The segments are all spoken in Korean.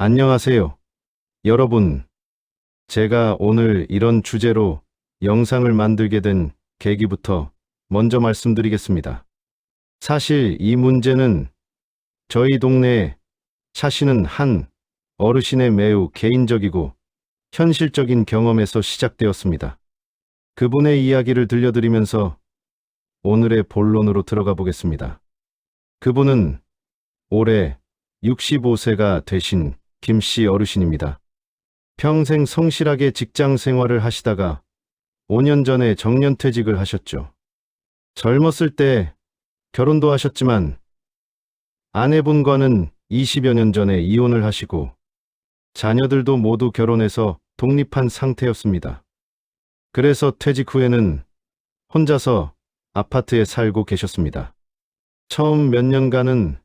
안녕하세요. 여러분, 제가 오늘 이런 주제로 영상을 만들게 된 계기부터 먼저 말씀드리겠습니다. 사실 이 문제는 저희 동네에 사시는 한 어르신의 매우 개인적이고 현실적인 경험에서 시작되었습니다. 그분의 이야기를 들려드리면서 오늘의 본론으로 들어가 보겠습니다. 그분은 올해 65세가 되신 김씨 어르신입니다. 평생 성실하게 직장 생활을 하시다가 5년 전에 정년퇴직을 하셨죠. 젊었을 때 결혼도 하셨지만 아내분과는 20여 년 전에 이혼을 하시고 자녀들도 모두 결혼해서 독립한 상태였습니다. 그래서 퇴직 후에는 혼자서 아파트에 살고 계셨습니다. 처음 몇 년간은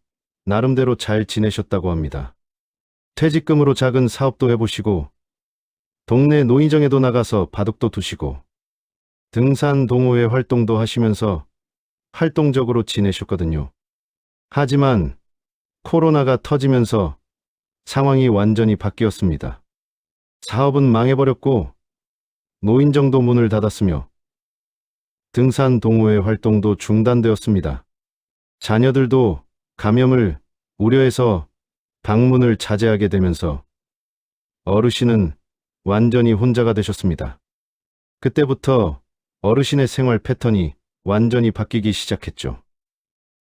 나름대로 잘 지내셨다고 합니다. 퇴직금으로 작은 사업도 해보시고 동네 노인정에도 나가서 바둑도 두시고 등산 동호회 활동도 하시면서 활동적으로 지내셨거든요. 하지만 코로나가 터지면서 상황이 완전히 바뀌었습니다. 사업은 망해버렸고 노인정도 문을 닫았으며 등산 동호회 활동도 중단되었습니다. 자녀들도 감염을 우려해서 방문을 자제하게 되면서 어르신은 완전히 혼자가 되셨습니다. 그때부터 어르신의 생활 패턴이 완전히 바뀌기 시작했죠.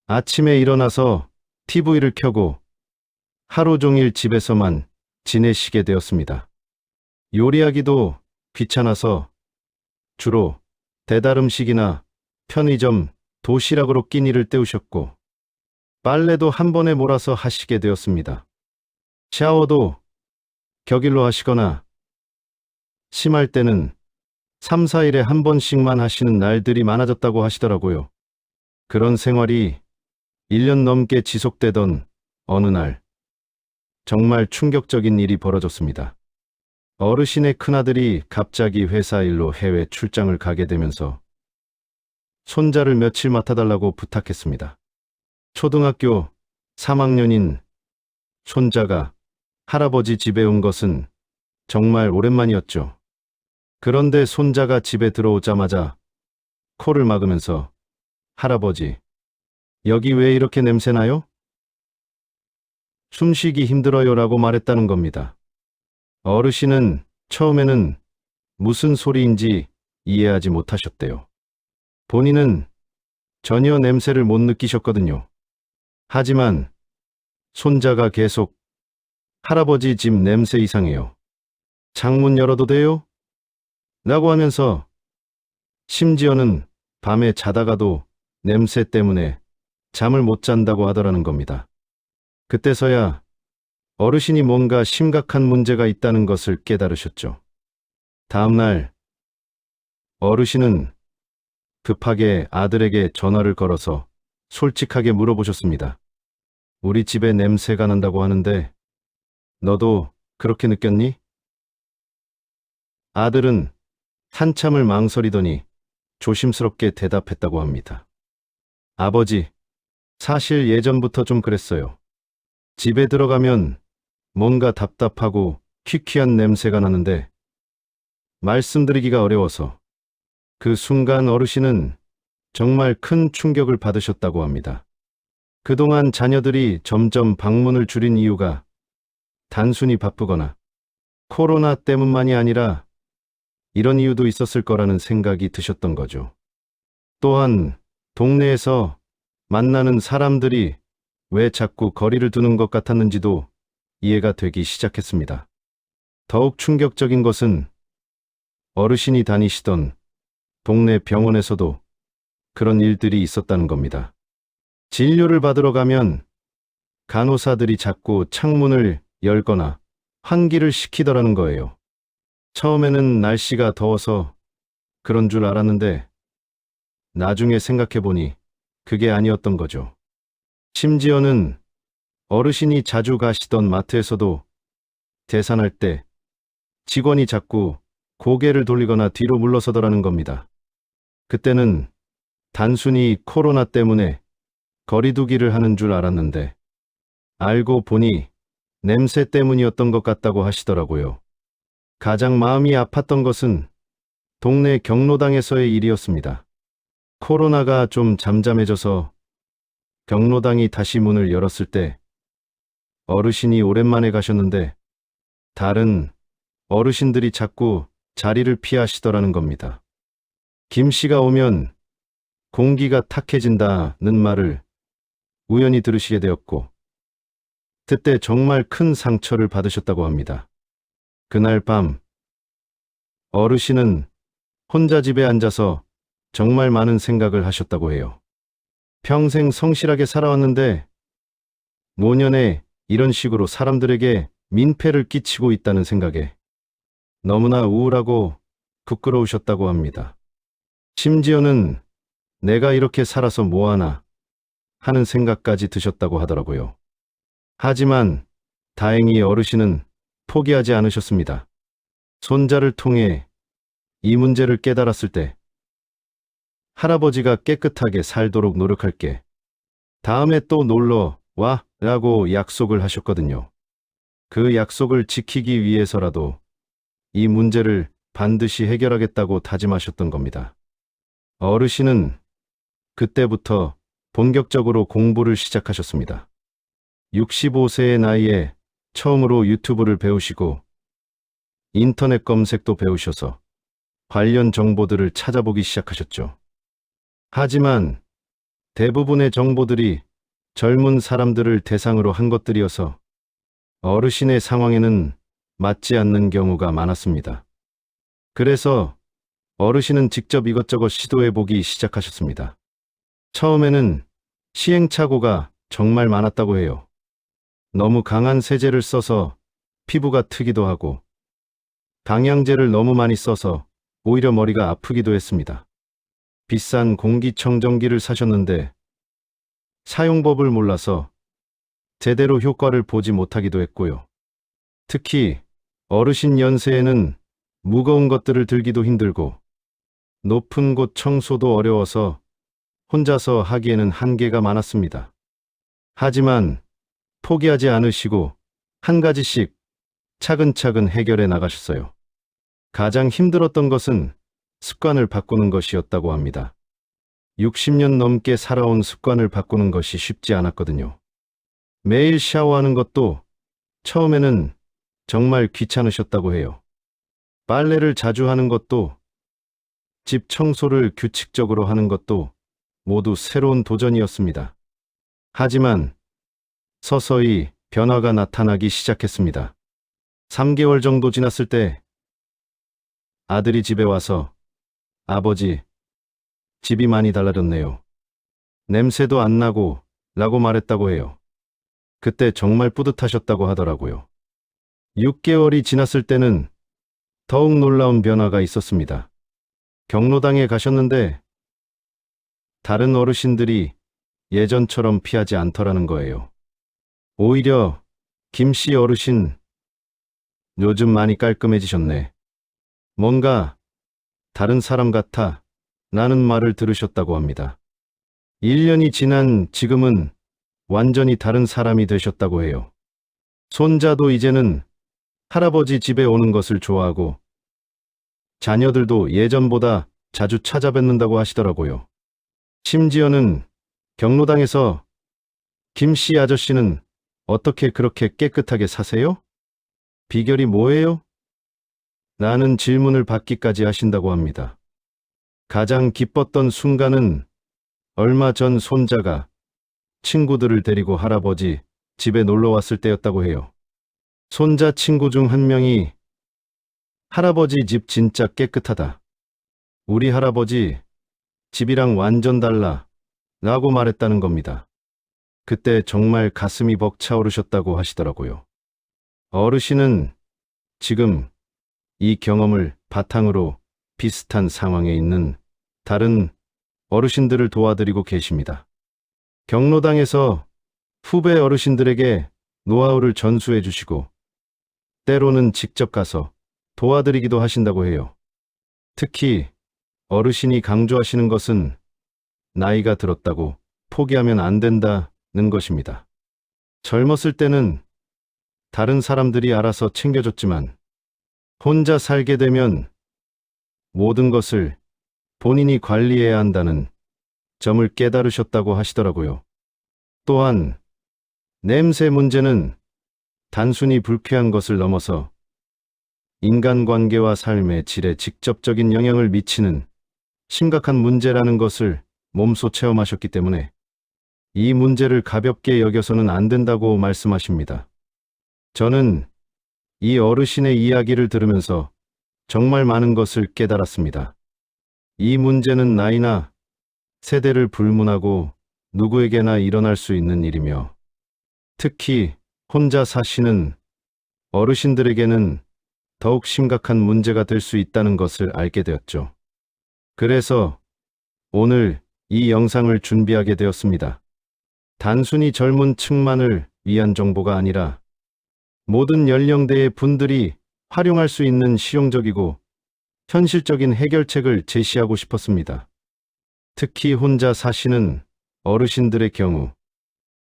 아침에 일어나서 TV를 켜고 하루 종일 집에서만 지내시게 되었습니다. 요리하기도 귀찮아서 주로 배달음식이나 편의점, 도시락으로 끼니를 때우셨고 빨래도 한 번에 몰아서 하시게 되었습니다. 샤워도 격일로 하시거나 심할 때는 3, 4일에 한 번씩만 하시는 날들이 많아졌다고 하시더라고요. 그런 생활이 1년 넘게 지속되던 어느 날 정말 충격적인 일이 벌어졌습니다. 어르신의 큰아들이 갑자기 회사 일로 해외 출장을 가게 되면서 손자를 며칠 맡아달라고 부탁했습니다. 초등학교 3학년인 손자가 할아버지 집에 온 것은 정말 오랜만이었죠. 그런데 손자가 집에 들어오자마자 코를 막으면서 할아버지, 여기 왜 이렇게 냄새나요? 숨쉬기 힘들어요 라고 말했다는 겁니다. 어르신은 처음에는 무슨 소리인지 이해하지 못하셨대요. 본인은 전혀 냄새를 못 느끼셨거든요. 하지만 손자가 계속 할아버지 집 냄새 이상해요. 창문 열어도 돼요? 라고 하면서 심지어는 밤에 자다가도 냄새 때문에 잠을 못 잔다고 하더라는 겁니다. 그때서야 어르신이 뭔가 심각한 문제가 있다는 것을 깨달으셨죠. 다음 날 어르신은 급하게 아들에게 전화를 걸어서 솔직하게 물어보셨습니다. 우리 집에 냄새가 난다고 하는데 너도 그렇게 느꼈니? 아들은 한참을 망설이더니 조심스럽게 대답했다고 합니다. 아버지, 사실 예전부터 좀 그랬어요. 집에 들어가면 뭔가 답답하고 퀴퀴한 냄새가 나는데 말씀드리기가 어려워서. 그 순간 어르신은 정말 큰 충격을 받으셨다고 합니다. 그동안 자녀들이 점점 방문을 줄인 이유가 단순히 바쁘거나 코로나 때문만이 아니라 이런 이유도 있었을 거라는 생각이 드셨던 거죠. 또한 동네에서 만나는 사람들이 왜 자꾸 거리를 두는 것 같았는지도 이해가 되기 시작했습니다. 더욱 충격적인 것은 어르신이 다니시던 동네 병원에서도 그런 일들이 있었다는 겁니다. 진료를 받으러 가면 간호사들이 자꾸 창문을 열거나 환기를 시키더라는 거예요. 처음에는 날씨가 더워서 그런 줄 알았는데 나중에 생각해보니 그게 아니었던 거죠. 심지어는 어르신이 자주 가시던 마트에서도 계산할 때 직원이 자꾸 고개를 돌리거나 뒤로 물러서더라는 겁니다. 그때는 단순히 코로나 때문에 거리두기를 하는 줄 알았는데 알고 보니 냄새 때문이었던 것 같다고 하시더라고요. 가장 마음이 아팠던 것은 동네 경로당에서의 일이었습니다. 코로나가 좀 잠잠해져서 경로당이 다시 문을 열었을 때 어르신이 오랜만에 가셨는데 다른 어르신들이 자꾸 자리를 피하시더라는 겁니다. 김 씨가 오면 공기가 탁해진다는 말을 우연히 들으시게 되었고 그때 정말 큰 상처를 받으셨다고 합니다. 그날 밤 어르신은 혼자 집에 앉아서 정말 많은 생각을 하셨다고 해요. 평생 성실하게 살아왔는데 노년에 이런 식으로 사람들에게 민폐를 끼치고 있다는 생각에 너무나 우울하고 부끄러우셨다고 합니다. 심지어는 내가 이렇게 살아서 뭐하나 하는 생각까지 드셨다고 하더라고요. 하지만 다행히 어르신은 포기하지 않으셨습니다. 손자를 통해 이 문제를 깨달았을 때 할아버지가 깨끗하게 살도록 노력할게. 다음에 또 놀러 와 라고 약속을 하셨거든요. 그 약속을 지키기 위해서라도 이 문제를 반드시 해결하겠다고 다짐하셨던 겁니다. 어르신은 그때부터 본격적으로 공부를 시작하셨습니다. 65세의 나이에 처음으로 유튜브를 배우시고 인터넷 검색도 배우셔서 관련 정보들을 찾아보기 시작하셨죠. 하지만 대부분의 정보들이 젊은 사람들을 대상으로 한 것들이어서 어르신의 상황에는 맞지 않는 경우가 많았습니다. 그래서 어르신은 직접 이것저것 시도해보기 시작하셨습니다. 처음에는 시행착오가 정말 많았다고 해요. 너무 강한 세제를 써서 피부가 트기도 하고 방향제를 너무 많이 써서 오히려 머리가 아프기도 했습니다. 비싼 공기청정기를 사셨는데 사용법을 몰라서 제대로 효과를 보지 못하기도 했고요. 특히 어르신 연세에는 무거운 것들을 들기도 힘들고 높은 곳 청소도 어려워서 혼자서 하기에는 한계가 많았습니다. 하지만 포기하지 않으시고 한 가지씩 차근차근 해결해 나가셨어요. 가장 힘들었던 것은 습관을 바꾸는 것이었다고 합니다. 60년 넘게 살아온 습관을 바꾸는 것이 쉽지 않았거든요. 매일 샤워하는 것도 처음에는 정말 귀찮으셨다고 해요. 빨래를 자주 하는 것도, 집 청소를 규칙적으로 하는 것도 모두 새로운 도전이었습니다. 하지만 서서히 변화가 나타나기 시작했습니다. 3개월 정도 지났을 때 아들이 집에 와서 아버지, 집이 많이 달라졌네요. 냄새도 안 나고 라고 말했다고 해요. 그때 정말 뿌듯하셨다고 하더라고요. 6개월이 지났을 때는 더욱 놀라운 변화가 있었습니다. 경로당에 가셨는데 다른 어르신들이 예전처럼 피하지 않더라는 거예요. 오히려 김씨 어르신, 요즘 많이 깔끔해지셨네. 뭔가 다른 사람 같아 라는 말을 들으셨다고 합니다. 1년이 지난 지금은 완전히 다른 사람이 되셨다고 해요. 손자도 이제는 할아버지 집에 오는 것을 좋아하고 자녀들도 예전보다 자주 찾아뵙는다고 하시더라고요. 심지어는 경로당에서 김씨 아저씨는 어떻게 그렇게 깨끗하게 사세요? 비결이 뭐예요? 라는 질문을 받기까지 하신다고 합니다. 가장 기뻤던 순간은 얼마 전 손자가 친구들을 데리고 할아버지 집에 놀러 왔을 때였다고 해요. 손자 친구 중 한 명이 할아버지 집 진짜 깨끗하다. 우리 할아버지 집이랑 완전 달라 라고 말했다는 겁니다. 그때 정말 가슴이 벅차오르셨다고 하시더라고요. 어르신은 지금 이 경험을 바탕으로 비슷한 상황에 있는 다른 어르신들을 도와드리고 계십니다. 경로당에서 후배 어르신들에게 노하우를 전수해 주시고 때로는 직접 가서 도와드리기도 하신다고 해요. 특히 어르신이 강조하시는 것은 나이가 들었다고 포기하면 안 된다는 것입니다. 젊었을 때는 다른 사람들이 알아서 챙겨줬지만 혼자 살게 되면 모든 것을 본인이 관리해야 한다는 점을 깨달으셨다고 하시더라고요. 또한 냄새 문제는 단순히 불쾌한 것을 넘어서 인간관계와 삶의 질에 직접적인 영향을 미치는 심각한 문제라는 것을 몸소 체험하셨기 때문에 이 문제를 가볍게 여겨서는 안 된다고 말씀하십니다. 저는 이 어르신의 이야기를 들으면서 정말 많은 것을 깨달았습니다. 이 문제는 나이나 세대를 불문하고 누구에게나 일어날 수 있는 일이며 특히 혼자 사시는 어르신들에게는 더욱 심각한 문제가 될 수 있다는 것을 알게 되었죠. 그래서 오늘 이 영상을 준비하게 되었습니다. 단순히 젊은 층만을 위한 정보가 아니라 모든 연령대의 분들이 활용할 수 있는 실용적이고 현실적인 해결책을 제시하고 싶었습니다. 특히 혼자 사시는 어르신들의 경우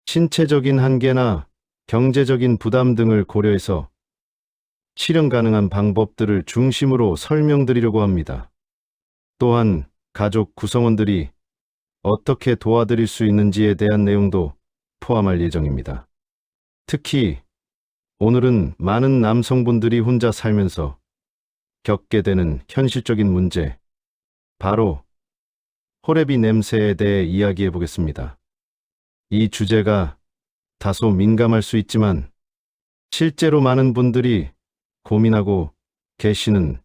신체적인 한계나 경제적인 부담 등을 고려해서 실현 가능한 방법들을 중심으로 설명드리려고 합니다. 또한 가족 구성원들이 어떻게 도와드릴 수 있는지에 대한 내용도 포함할 예정입니다. 특히 오늘은 많은 남성분들이 혼자 살면서 겪게 되는 현실적인 문제, 바로 호레비 냄새에 대해 이야기해 보겠습니다. 이 주제가 다소 민감할 수 있지만 실제로 많은 분들이 고민하고 계시는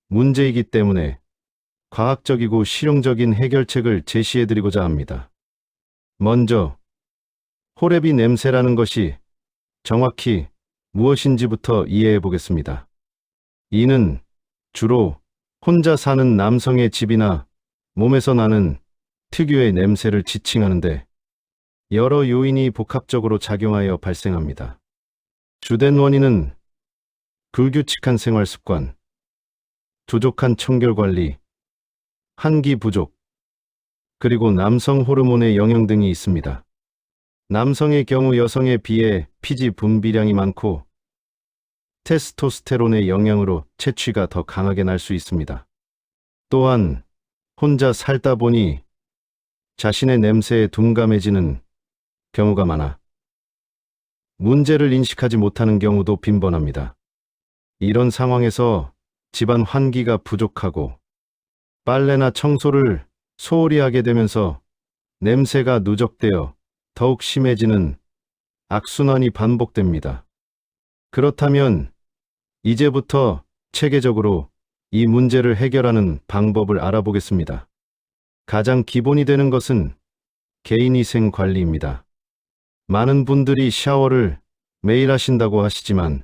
문제이기 때문에 과학적이고 실용적인 해결책을 제시해 드리고자 합니다. 먼저 호레비 냄새라는 것이 정확히 무엇인지부터 이해해 보겠습니다. 이는 주로 혼자 사는 남성의 집이나 몸에서 나는 특유의 냄새를 지칭하는데 여러 요인이 복합적으로 작용하여 발생합니다. 주된 원인은 불규칙한 생활 습관, 부족한 청결 관리, 한기 부족, 그리고 남성 호르몬의 영향 등이 있습니다. 남성의 경우 여성에 비해 피지 분비량이 많고 테스토스테론의 영향으로 체취가 더 강하게 날 수 있습니다. 또한 혼자 살다 보니 자신의 냄새에 둔감해지는 경우가 많아 문제를 인식하지 못하는 경우도 빈번합니다. 이런 상황에서 집안 환기가 부족하고 빨래나 청소를 소홀히 하게 되면서 냄새가 누적되어 더욱 심해지는 악순환이 반복됩니다. 그렇다면 이제부터 체계적으로 이 문제를 해결하는 방법을 알아보겠습니다. 가장 기본이 되는 것은 개인위생 관리입니다. 많은 분들이 샤워를 매일 하신다고 하시지만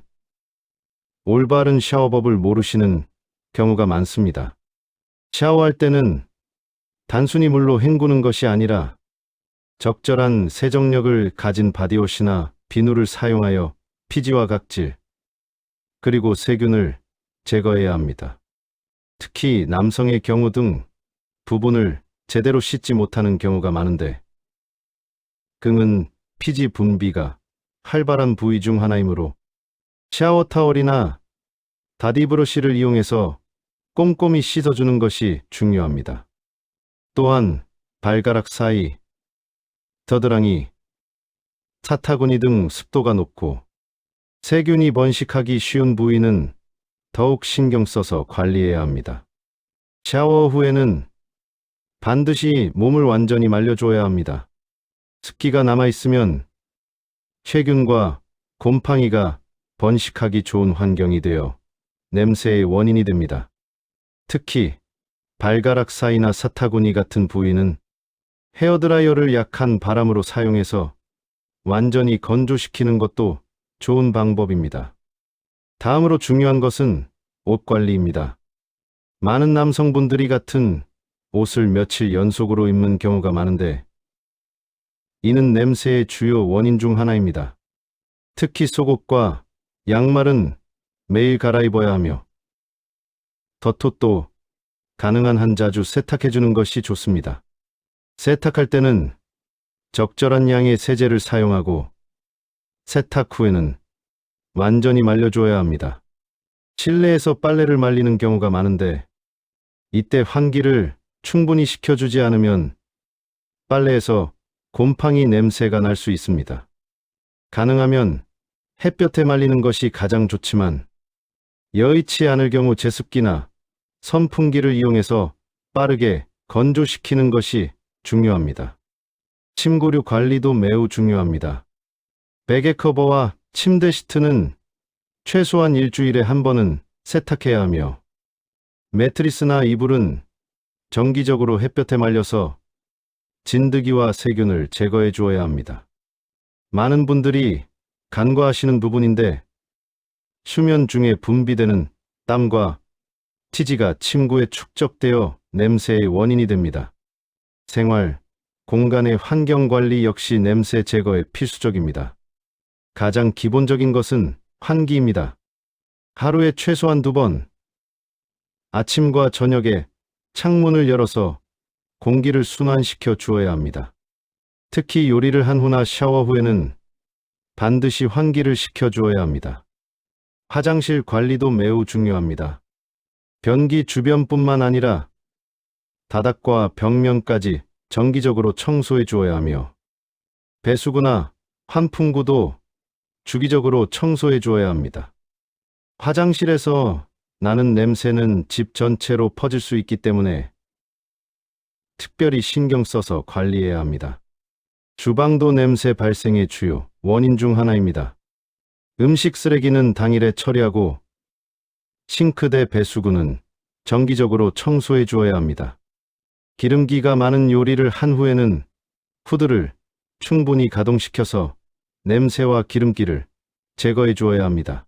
올바른 샤워법을 모르시는 경우가 많습니다. 샤워할 때는 단순히 물로 헹구는 것이 아니라 적절한 세정력을 가진 바디워시나 비누를 사용하여 피지와 각질, 그리고 세균을 제거해야 합니다. 특히 남성의 경우 등 부분을 제대로 씻지 못하는 경우가 많은데 등은 피지 분비가 활발한 부위 중 하나이므로 샤워 타월이나 바디브러쉬를 이용해서 꼼꼼히 씻어주는 것이 중요합니다. 또한 발가락 사이, 겨드랑이, 사타구니 등 습도가 높고 세균이 번식하기 쉬운 부위는 더욱 신경 써서 관리해야 합니다. 샤워 후에는 반드시 몸을 완전히 말려줘야 합니다. 습기가 남아있으면 세균과 곰팡이가 번식하기 좋은 환경이 되어 냄새의 원인이 됩니다. 특히 발가락 사이나 사타구니 같은 부위는 헤어드라이어를 약한 바람으로 사용해서 완전히 건조시키는 것도 좋은 방법입니다. 다음으로 중요한 것은 옷 관리입니다. 많은 남성분들이 같은 옷을 며칠 연속으로 입는 경우가 많은데 이는 냄새의 주요 원인 중 하나입니다. 특히 속옷과 양말은 매일 갈아입어야 하며 덧옷도 가능한 한 자주 세탁해주는 것이 좋습니다. 세탁할 때는 적절한 양의 세제를 사용하고 세탁 후에는 완전히 말려줘야 합니다. 실내에서 빨래를 말리는 경우가 많은데 이때 환기를 충분히 시켜주지 않으면 빨래에서 곰팡이 냄새가 날 수 있습니다. 가능하면 햇볕에 말리는 것이 가장 좋지만 여의치 않을 경우 제습기나 선풍기를 이용해서 빠르게 건조시키는 것이 중요합니다. 침구류 관리도 매우 중요합니다. 베개 커버와 침대 시트는 최소한 일주일에 한 번은 세탁해야 하며 매트리스나 이불은 정기적으로 햇볕에 말려서 진드기와 세균을 제거해 주어야 합니다. 많은 분들이 간과하시는 부분인데 수면 중에 분비되는 땀과 티지가 침구에 축적되어 냄새의 원인이 됩니다. 생활, 공간의 환경 관리 역시 냄새 제거에 필수적입니다. 가장 기본적인 것은 환기입니다. 하루에 최소한 2번, 아침과 저녁에 창문을 열어서 공기를 순환시켜 주어야 합니다. 특히 요리를 한 후나 샤워 후에는 반드시 환기를 시켜 주어야 합니다. 화장실 관리도 매우 중요합니다. 변기 주변뿐만 아니라 바닥과 벽면까지 정기적으로 청소해 주어야 하며 배수구나 환풍구도 주기적으로 청소해 주어야 합니다. 화장실에서 나는 냄새는 집 전체로 퍼질 수 있기 때문에 특별히 신경 써서 관리해야 합니다. 주방도 냄새 발생의 주요 원인 중 하나입니다. 음식 쓰레기는 당일에 처리하고 싱크대 배수구는 정기적으로 청소해 주어야 합니다. 기름기가 많은 요리를 한 후에는 후드를 충분히 가동시켜서 냄새와 기름기를 제거해 주어야 합니다.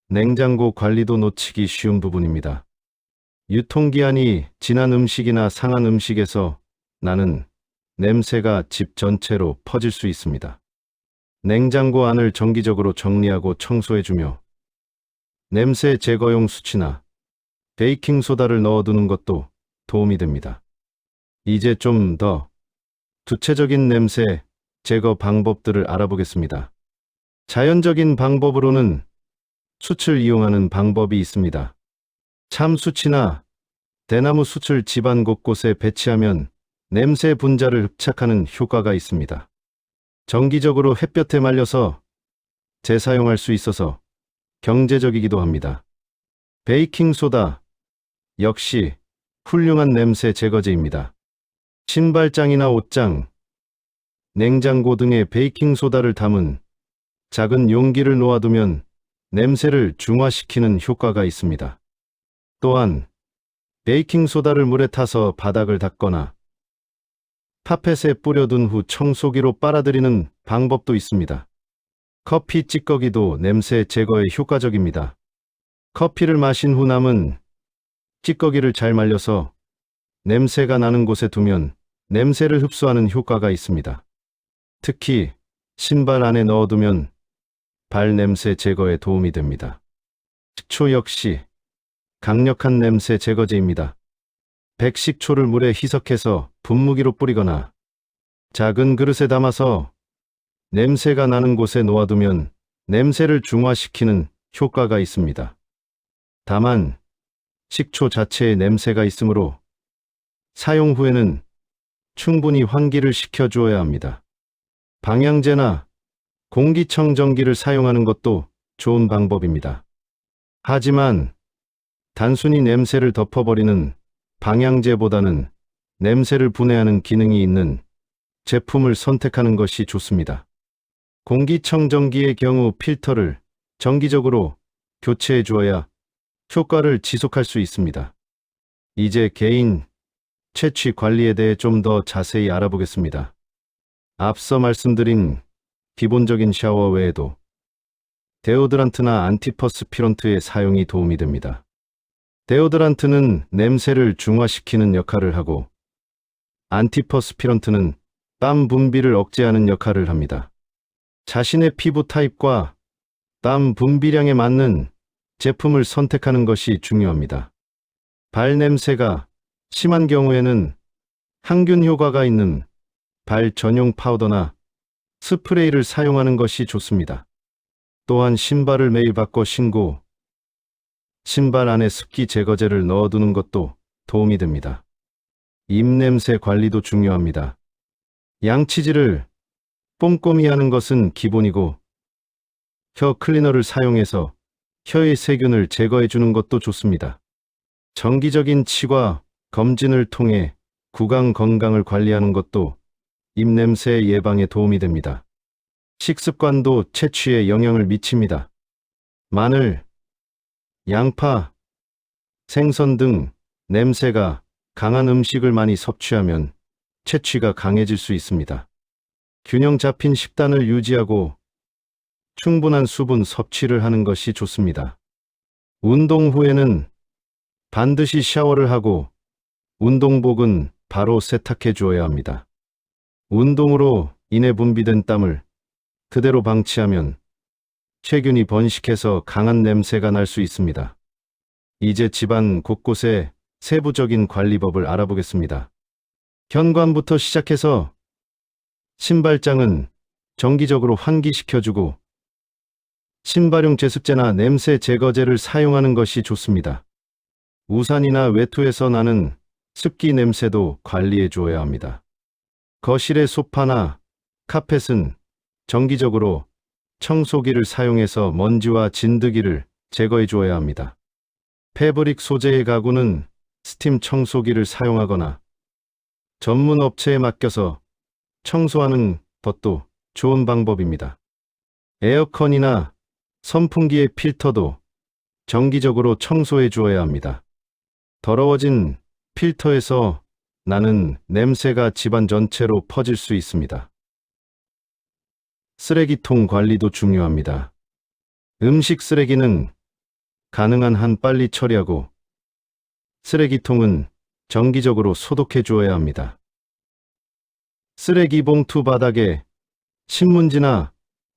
냉장고 관리도 놓치기 쉬운 부분입니다. 유통기한이 지난 음식이나 상한 음식에서 나는 냄새가 집 전체로 퍼질 수 있습니다. 냉장고 안을 정기적으로 정리하고 청소해주며 냄새 제거용 수치나 베이킹소다를 넣어두는 것도 도움이 됩니다. 이제 좀 더 구체적인 냄새 제거 방법들을 알아보겠습니다. 자연적인 방법으로는 숯을 이용하는 방법이 있습니다. 참숯이나 대나무 숯을 집안 곳곳에 배치하면 냄새 분자를 흡착하는 효과가 있습니다. 정기적으로 햇볕에 말려서 재사용할 수 있어서 경제적이기도 합니다. 베이킹소다 역시 훌륭한 냄새 제거제입니다. 신발장이나 옷장, 냉장고 등에 베이킹소다를 담은 작은 용기를 놓아두면 냄새를 중화시키는 효과가 있습니다. 또한 베이킹소다를 물에 타서 바닥을 닦거나 카펫에 뿌려둔 후 청소기로 빨아들이는 방법도 있습니다. 커피 찌꺼기도 냄새 제거에 효과적입니다. 커피를 마신 후 남은 찌꺼기를 잘 말려서 냄새가 나는 곳에 두면 냄새를 흡수하는 효과가 있습니다. 특히 신발 안에 넣어두면 발 냄새 제거에 도움이 됩니다. 식초 역시 강력한 냄새 제거제입니다. 백식초를 물에 희석해서 분무기로 뿌리거나 작은 그릇에 담아서 냄새가 나는 곳에 놓아두면 냄새를 중화시키는 효과가 있습니다. 다만 식초 자체에 냄새가 있으므로 사용 후에는 충분히 환기를 시켜주어야 합니다. 방향제나 공기청정기를 사용하는 것도 좋은 방법입니다. 하지만 단순히 냄새를 덮어버리는 방향제보다는 냄새를 분해하는 기능이 있는 제품을 선택하는 것이 좋습니다. 공기청정기의 경우 필터를 정기적으로 교체해 주어야 효과를 지속할 수 있습니다. 이제 개인 채취 관리에 대해 좀 더 자세히 알아보겠습니다. 앞서 말씀드린 기본적인 샤워 외에도 데오드란트나 안티퍼스피런트의 사용이 도움이 됩니다. 데오드란트는 냄새를 중화시키는 역할을 하고 안티퍼스피런트는 땀 분비를 억제하는 역할을 합니다. 자신의 피부 타입과 땀 분비량에 맞는 제품을 선택하는 것이 중요합니다. 발 냄새가 심한 경우에는 항균 효과가 있는 발 전용 파우더나 스프레이를 사용하는 것이 좋습니다. 또한 신발을 매일 바꿔 신고 신발 안에 습기 제거제를 넣어두는 것도 도움이 됩니다. 입냄새 관리도 중요합니다. 양치질을 꼼꼼히 하는 것은 기본이고 혀 클리너를 사용해서 혀의 세균을 제거해 주는 것도 좋습니다. 정기적인 치과 검진을 통해 구강 건강을 관리하는 것도 입냄새 예방에 도움이 됩니다. 식습관도 채취에 영향을 미칩니다. 마늘, 양파, 생선 등 냄새가 강한 음식을 많이 섭취하면 채취가 강해질 수 있습니다. 균형 잡힌 식단을 유지하고 충분한 수분 섭취를 하는 것이 좋습니다. 운동 후에는 반드시 샤워를 하고 운동복은 바로 세탁해 주어야 합니다. 운동으로 인해 분비된 땀을 그대로 방치하면 세균이 번식해서 강한 냄새가 날 수 있습니다. 이제 집안 곳곳의 세부적인 관리법을 알아보겠습니다. 현관부터 시작해서 신발장은 정기적으로 환기시켜주고 신발용 제습제나 냄새 제거제를 사용하는 것이 좋습니다. 우산이나 외투에서 나는 습기 냄새도 관리해 주어야 합니다. 거실의 소파나 카펫은 정기적으로 청소기를 사용해서 먼지와 진드기를 제거해 주어야 합니다. 패브릭 소재의 가구는 스팀 청소기를 사용하거나 전문 업체에 맡겨서 청소하는 것도 좋은 방법입니다. 에어컨이나 선풍기의 필터도 정기적으로 청소해 주어야 합니다. 더러워진 필터에서 나는 냄새가 집안 전체로 퍼질 수 있습니다. 쓰레기통 관리도 중요합니다. 음식 쓰레기는 가능한 한 빨리 처리하고 쓰레기통은 정기적으로 소독해 주어야 합니다. 쓰레기 봉투 바닥에 신문지나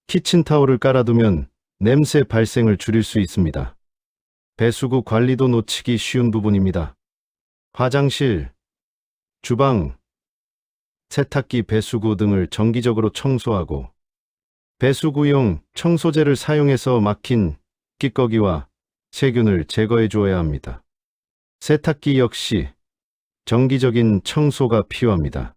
키친타올을 깔아두면 냄새 발생을 줄일 수 있습니다. 배수구 관리도 놓치기 쉬운 부분입니다. 화장실, 주방, 세탁기, 배수구 등을 정기적으로 청소하고 배수구용 청소제를 사용해서 막힌 끼꺼기와 세균을 제거해 주어야 합니다. 세탁기 역시 정기적인 청소가 필요합니다.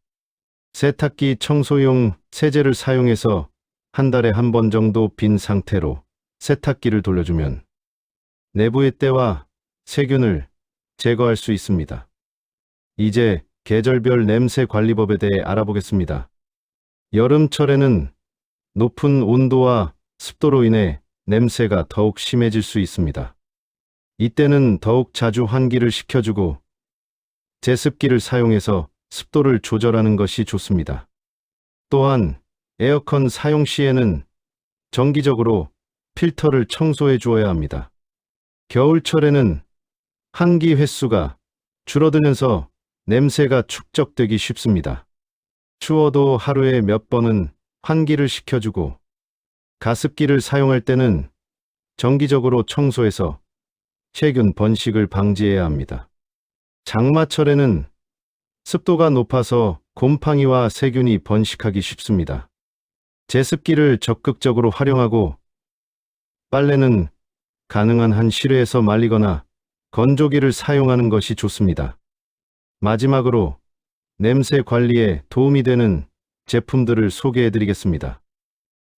세탁기 청소용 세제를 사용해서 한 달에 한 번 정도 빈 상태로 세탁기를 돌려주면 내부의 때와 세균을 제거할 수 있습니다. 이제 계절별 냄새 관리법에 대해 알아보겠습니다. 여름철에는 높은 온도와 습도로 인해 냄새가 더욱 심해질 수 있습니다. 이때는 더욱 자주 환기를 시켜주고 제습기를 사용해서 습도를 조절하는 것이 좋습니다. 또한 에어컨 사용 시에는 정기적으로 필터를 청소해 주어야 합니다. 겨울철에는 환기 횟수가 줄어들면서 냄새가 축적되기 쉽습니다. 추워도 하루에 몇 번은 환기를 시켜주고 가습기를 사용할 때는 정기적으로 청소해서 세균 번식을 방지해야 합니다. 장마철에는 습도가 높아서 곰팡이와 세균이 번식하기 쉽습니다. 제습기를 적극적으로 활용하고 빨래는 가능한 한 실외에서 말리거나 건조기를 사용하는 것이 좋습니다. 마지막으로 냄새 관리에 도움이 되는 제품들을 소개해 드리겠습니다.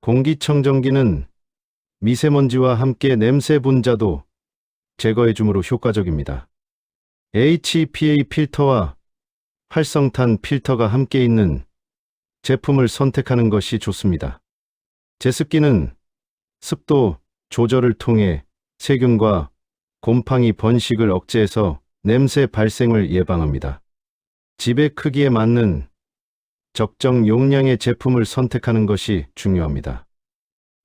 공기청정기는 미세먼지와 함께 냄새 분자도 제거해 주므로 효과적입니다. HEPA 필터와 활성탄 필터가 함께 있는 제품을 선택하는 것이 좋습니다. 제습기는 습도 조절을 통해 세균과 곰팡이 번식을 억제해서 냄새 발생을 예방합니다. 집의 크기에 맞는 적정 용량의 제품을 선택하는 것이 중요합니다.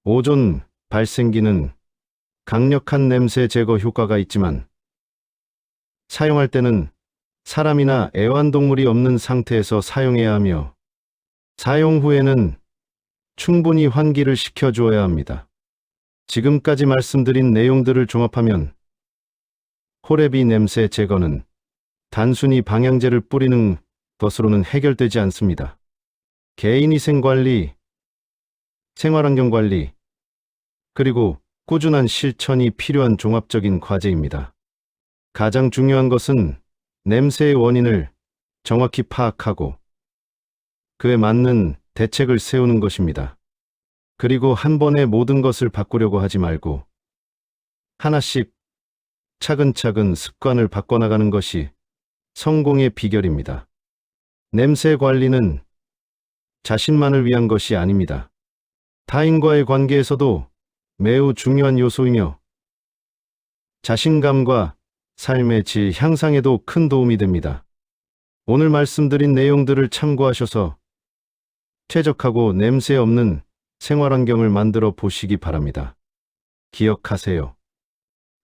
오존 발생기는 강력한 냄새 제거 효과가 있지만 사용할 때는 사람이나 애완동물이 없는 상태에서 사용해야 하며 사용 후에는 충분히 환기를 시켜주어야 합니다. 지금까지 말씀드린 내용들을 종합하면 호레비 냄새 제거는 단순히 방향제를 뿌리는 것으로는 해결되지 않습니다. 개인위생 관리, 생활환경 관리, 그리고 꾸준한 실천이 필요한 종합적인 과제입니다. 가장 중요한 것은 냄새의 원인을 정확히 파악하고 그에 맞는 대책을 세우는 것입니다. 그리고 한 번에 모든 것을 바꾸려고 하지 말고 하나씩 차근차근 습관을 바꿔나가는 것이 성공의 비결입니다. 냄새 관리는 자신만을 위한 것이 아닙니다. 타인과의 관계에서도 매우 중요한 요소이며 자신감과 삶의 질 향상에도 큰 도움이 됩니다. 오늘 말씀드린 내용들을 참고하셔서 쾌적하고 냄새 없는 생활 환경을 만들어 보시기 바랍니다. 기억하세요.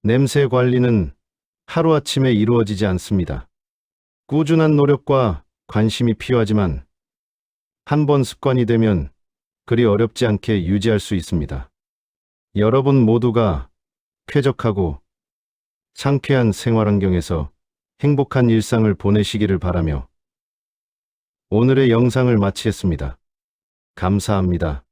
냄새 관리는 하루아침에 이루어지지 않습니다. 꾸준한 노력과 관심이 필요하지만 한 번 습관이 되면 그리 어렵지 않게 유지할 수 있습니다. 여러분 모두가 쾌적하고 상쾌한 생활 환경에서 행복한 일상을 보내시기를 바라며 오늘의 영상을 마치겠습니다. 감사합니다.